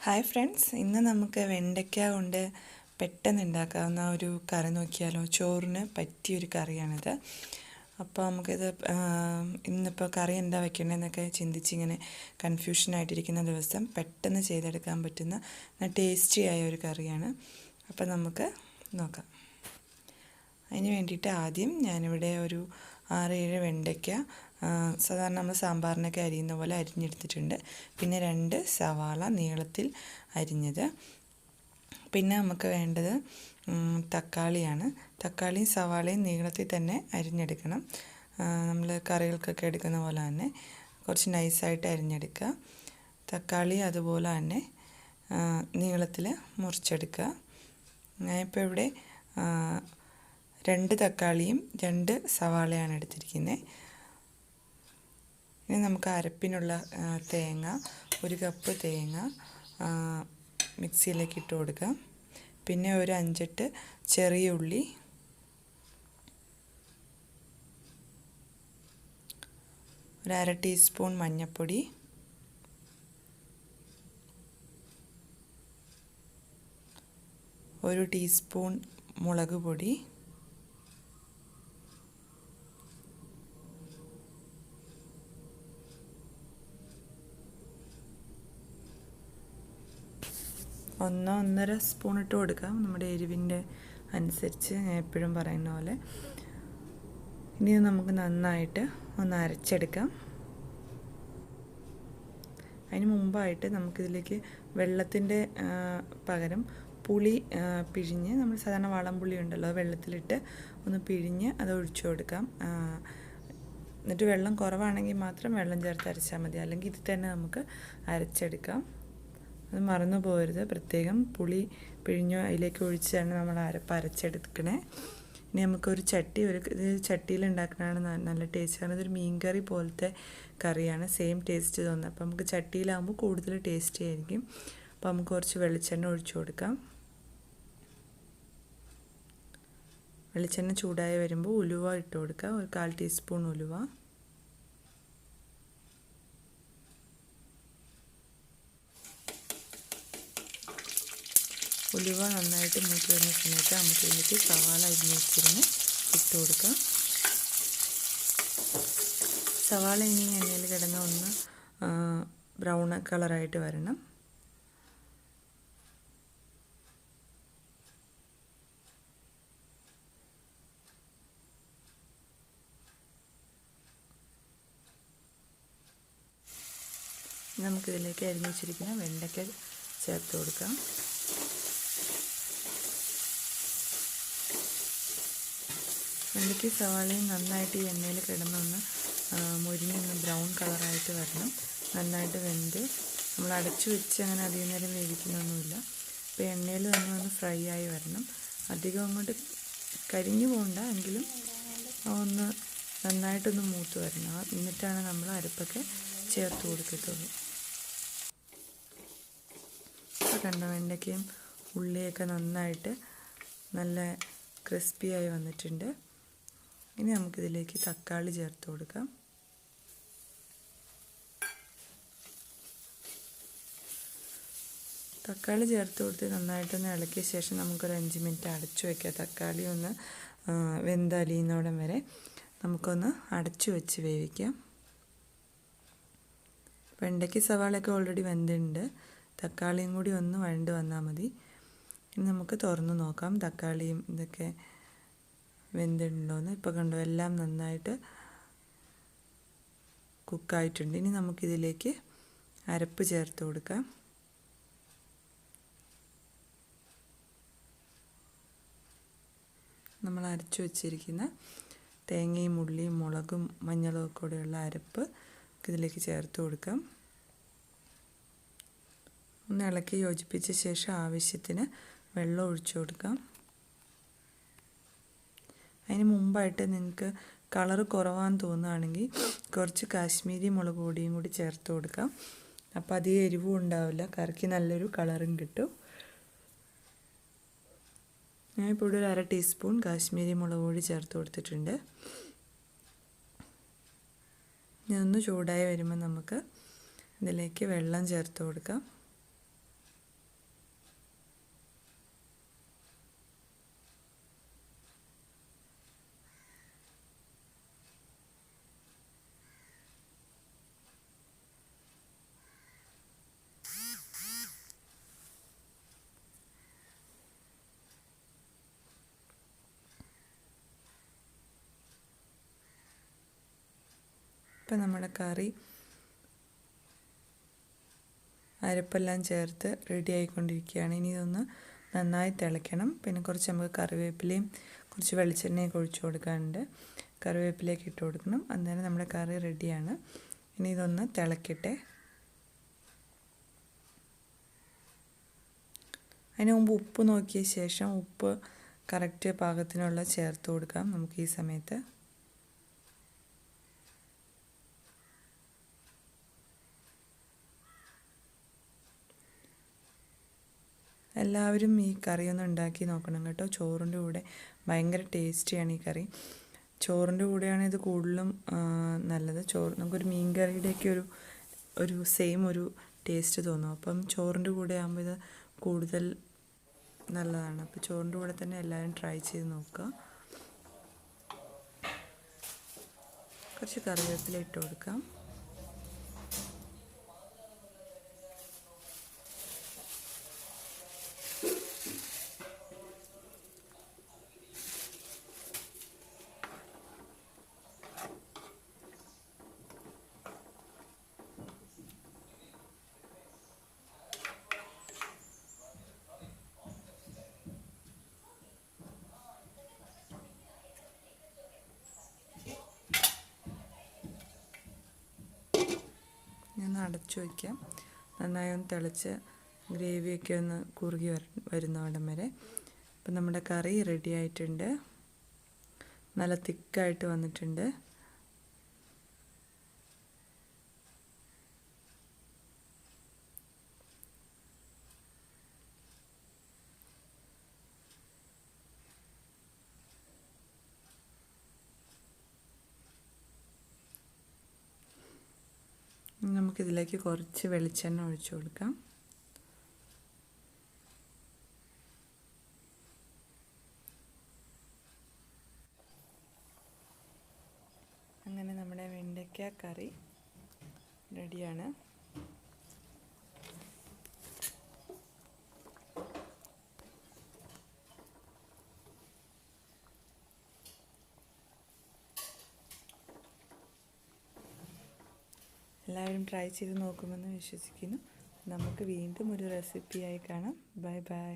Hi friends, ഇന്ന് നമുക്ക് വെണ്ടയ്ക്ക കൊണ്ട് പെട്ടെന്ന് ഉണ്ടാക്കാവുന്ന ഒരു കറി നോക്കിയാലോ. ചോറിന് പറ്റിയൊരു കറിയാണിത്. അപ്പോൾ നമുക്കിത് ഇന്നിപ്പോൾ കറി എന്താ വെക്കേണ്ടതെന്നൊക്കെ ചിന്തിച്ചിങ്ങനെ കൺഫ്യൂഷനായിട്ടിരിക്കുന്ന ദിവസം പെട്ടെന്ന് ചെയ്തെടുക്കാൻ പറ്റുന്ന ടേസ്റ്റി ആയ ഒരു കറിയാണ്. അപ്പോൾ നമുക്ക് നോക്കാം. അതിന് വേണ്ടിയിട്ട് ആദ്യം ഞാനിവിടെ ഒരു 6-7 വെണ്ടയ്ക്ക സാധാരണ നമ്മൾ സാമ്പാറിനൊക്കെ അരിയുന്ന പോലെ അരിഞ്ഞെടുത്തിട്ടുണ്ട്. പിന്നെ 2 സവാള നീളത്തിൽ അരിഞ്ഞത്. പിന്നെ നമുക്ക് വേണ്ടത് തക്കാളിയാണ്. തക്കാളിയും സവാളയും നീളത്തിൽ തന്നെ അരിഞ്ഞെടുക്കണം. നമ്മൾ കറികൾക്കൊക്കെ എടുക്കുന്ന പോലെ തന്നെ കുറച്ച് നൈസായിട്ട് അരിഞ്ഞെടുക്കുക. തക്കാളി അതുപോലെ തന്നെ നീളത്തിൽ മുറിച്ചെടുക്കുക. ഞാനിപ്പോൾ ഇവിടെ 2 തക്കാളിയും 2 സവാളയാണ് എടുത്തിരിക്കുന്നത്. ഇനി നമുക്ക് അരപ്പിനുള്ള തേങ്ങ, 1 കപ്പ് തേങ്ങ മിക്സിയിലേക്ക് ഇട്ട് കൊടുക്കാം. പിന്നെ ഒരു 5-8 ചെറിയ ഉള്ളി, ഒരു 1/2 ടീസ്പൂൺ മഞ്ഞൾപ്പൊടി, ഒരു ടീസ്പൂൺ മുളക് പൊടി, ഒന്നര സ്പൂൺ ഇട്ട് കൊടുക്കാം, നമ്മുടെ എരിവിൻ്റെ അനുസരിച്ച്, ഞാൻ എപ്പോഴും പറയുന്ന പോലെ. ഇനി നമുക്ക് നന്നായിട്ട് ഒന്ന് അരച്ചെടുക്കാം. അതിന് മുമ്പായിട്ട് നമുക്കിതിലേക്ക് വെള്ളത്തിൻ്റെ പകരം പുളി പിഴിഞ്ഞ്, നമ്മൾ സാധാരണ വളംപുളി ഉണ്ടല്ലോ, വെള്ളത്തിലിട്ട് ഒന്ന് പിഴിഞ്ഞ് അത് ഒഴിച്ചു കൊടുക്കാം. എന്നിട്ട് വെള്ളം കുറവാണെങ്കിൽ മാത്രം വെള്ളം ചേർത്ത് അരച്ചാൽ മതി, അല്ലെങ്കിൽ ഇത് തന്നെ നമുക്ക് അരച്ചെടുക്കാം. അത് മറന്നു പോകരുത്. പ്രത്യേകം പുളി പിഴിഞ്ഞോ അതിലേക്ക് ഒഴിച്ചാണ് നമ്മൾ അരച്ചെടുക്കണേ. ഇനി നമുക്കൊരു ചട്ടി, ഇത് ചട്ടിയിൽ ഉണ്ടാക്കുന്നതാണ് നല്ല ടേസ്റ്റ്. കാരണം ഇതൊരു മീൻകറി പോലത്തെ കറിയാണ്, സെയിം ടേസ്റ്റ് തോന്നുന്നത്. അപ്പോൾ നമുക്ക് ചട്ടിയിലാകുമ്പോൾ കൂടുതൽ ടേസ്റ്റി ആയിരിക്കും. അപ്പോൾ നമുക്ക് കുറച്ച് വെളിച്ചെണ്ണ ഒഴിച്ചു കൊടുക്കാം. വെളിച്ചെണ്ണ ചൂടായി വരുമ്പോൾ ഉലുവ ഇട്ട് കൊടുക്കുക, ഒരു 1/4 ടീസ്പൂൺ ഉലുവ. ഉലുവ നന്നായിട്ട് മൂത്ത് വരുന്ന സമയത്ത് നമുക്ക് ഇതിലേക്ക് സവാള അരിഞ്ഞ് വെച്ചിരുന്ന് ഇട്ട് കൊടുക്കാം. സവാള ഇനി എണ്ണയിൽ കിടന്ന് ഒന്ന് ബ്രൗൺ കളറായിട്ട് വരണം. നമുക്കിതിലേക്ക് അരിഞ്ഞ് വെച്ചിരിക്കുന്ന വെണ്ടയ്ക്ക ചേർത്ത് കൊടുക്കാം. വെണ്ടയ്ക്ക് സവാളയും നന്നായിട്ട് ഈ എണ്ണയിൽ കിടന്നൊന്ന് മുരിഞ്ഞൊന്ന് ബ്രൗൺ കളറായിട്ട് വരണം. നന്നായിട്ട് വെന്ത് നമ്മൾ അടച്ചു വെച്ച് അങ്ങനെ അധികം നേരം വേവിക്കുന്നൊന്നുമില്ല. അപ്പോൾ എണ്ണയിൽ തന്നെ ഒന്ന് ഫ്രൈ ആയി വരണം. അധികം അങ്ങോട്ട് കരിഞ്ഞു പോകണ്ട, എങ്കിലും ഒന്ന് നന്നായിട്ടൊന്ന് മൂത്ത് വരണം. എന്നിട്ടാണ് നമ്മൾ അരപ്പൊക്കെ ചേർത്ത് കൊടുക്കത്തുള്ളൂ. ഇപ്പോൾ കണ്ട വെണ്ടയ്ക്കയും ഉള്ളിയൊക്കെ നന്നായിട്ട് നല്ല ക്രിസ്പിയായി വന്നിട്ടുണ്ട്. ഇനി നമുക്കിതിലേക്ക് തക്കാളി ചേർത്ത് കൊടുക്കാം. തക്കാളി ചേർത്ത് കൊടുത്ത് നന്നായിട്ടൊന്ന് ഇളക്കിയ ശേഷം നമുക്കൊരു 5 മിനിറ്റ് അടച്ചു വയ്ക്കാം. തക്കാളി ഒന്ന് വെന്തലിയുന്നോടം വരെ നമുക്കൊന്ന് അടച്ചു വെച്ച് വേവിക്കാം. വെണ്ടയ്ക്ക് സവാളയൊക്കെ ഓൾറെഡി വെന്തിട്ടുണ്ട്. തക്കാളിയും കൂടി ഒന്ന് വഴണ്ട് വന്നാൽ മതി. ഇനി നമുക്ക് തുറന്ന് നോക്കാം തക്കാളിയും ഇതൊക്കെ വെന്തിട്ടുണ്ടോയെന്ന്. ഇപ്പോൾ കണ്ടോ, എല്ലാം നന്നായിട്ട് കുക്കായിട്ടുണ്ട്. ഇനി നമുക്കിതിലേക്ക് അരപ്പ് ചേർത്ത് കൊടുക്കാം. നമ്മൾ അരച്ചു വച്ചിരിക്കുന്ന തേങ്ങയും ഉള്ളിയും മുളകും മഞ്ഞളും ഒക്കെ കൂടെയുള്ള അരപ്പ് ഇതിലേക്ക് ചേർത്ത് കൊടുക്കാം. ഒന്ന് ഇളക്കി യോജിപ്പിച്ച ശേഷം ആവശ്യത്തിന് വെള്ളം ഒഴിച്ചു കൊടുക്കാം. അതിന് മുമ്പായിട്ട് നിങ്ങൾക്ക് കളറ് കുറവാന്ന് തോന്നുകയാണെങ്കിൽ കുറച്ച് കാശ്മീരി മുളക് പൊടിയും കൂടി ചേർത്ത് കൊടുക്കാം. അപ്പോൾ അധികം എരിവും ഉണ്ടാവില്ല, കറിക്ക് നല്ലൊരു കളറും കിട്ടും. ഞാനിപ്പോൾ ഇവിടെ ഒരു 1/2 ടീസ്പൂൺ കാശ്മീരി മുളക് പൊടി ചേർത്ത് കൊടുത്തിട്ടുണ്ട്. ഇതൊന്ന് ചൂടായി വരുമ്പോൾ നമുക്ക് ഇതിലേക്ക് വെള്ളം ചേർത്ത് കൊടുക്കാം. ഇപ്പം നമ്മുടെ കറി അരപ്പെല്ലാം ചേർത്ത് റെഡി ആയിക്കൊണ്ടിരിക്കുകയാണ്. ഇനി ഇതൊന്ന് നന്നായി തിളയ്ക്കണം. പിന്നെ കുറച്ച് നമുക്ക് കറിവേപ്പിലയും കുറച്ച് വെളിച്ചെണ്ണയൊക്കെ ഒഴിച്ചു കൊടുക്കാനുണ്ട്. കറിവേപ്പിലയൊക്കെ ഇട്ട് കൊടുക്കണം. അന്നേരം നമ്മുടെ കറി റെഡിയാണ്. ഇനി ഇതൊന്ന് തിളയ്ക്കട്ടെ. അതിന് മുമ്പ് ഉപ്പ് നോക്കിയ ശേഷം ഉപ്പ് കറക്റ്റ് പാകത്തിനുള്ള ചേർത്ത് കൊടുക്കാം നമുക്ക് ഈ സമയത്ത്. എല്ലാവരും ഈ കറിയൊന്ന് ഉണ്ടാക്കി നോക്കണം കേട്ടോ. ചോറിൻ്റെ കൂടെ ഭയങ്കര ടേസ്റ്റിയാണ് ഈ കറി. ചോറിൻ്റെ കൂടെയാണ് ഇത് കൂടുതലും നല്ലത്. നമുക്കൊരു മീൻ കറിയുടെയൊക്കെ ഒരു സെയിം ഒരു ടേസ്റ്റ് തോന്നും. അപ്പം ചോറിൻ്റെ കൂടെ ആകുമ്പോൾ ഇത് കൂടുതൽ നല്ലതാണ്. അപ്പോൾ ചോറിൻ്റെ കൂടെ തന്നെ എല്ലാവരും ട്രൈ ചെയ്ത് നോക്കുക. കുറച്ച് കറിവേപ്പില ഇട്ട് കൊടുക്കാം. ഞാൻ അടച്ചു വയ്ക്കാം. നന്നായി ഒന്ന് തിളച്ച് ഗ്രേവിയൊക്കെ ഒന്ന് കുറുകി വരുന്നവിടം വരെ. അപ്പം നമ്മുടെ കറി റെഡി ആയിട്ടുണ്ട്. നല്ല തിക്കായിട്ട് വന്നിട്ടുണ്ട്. നമുക്കിതിലേക്ക് കുറച്ച് വെളിച്ചെണ്ണ ഒഴിച്ചു കൊടുക്കാം. അങ്ങനെ നമ്മുടെ വെണ്ടയ്ക്ക കറി റെഡിയാണ്. എല്ലാവരും ട്രൈ ചെയ്ത് നോക്കുമെന്ന് വിശ്വസിക്കുന്നു. നമുക്ക് വീണ്ടും ഒരു റെസിപ്പിയായി കാണാം. Bye bye.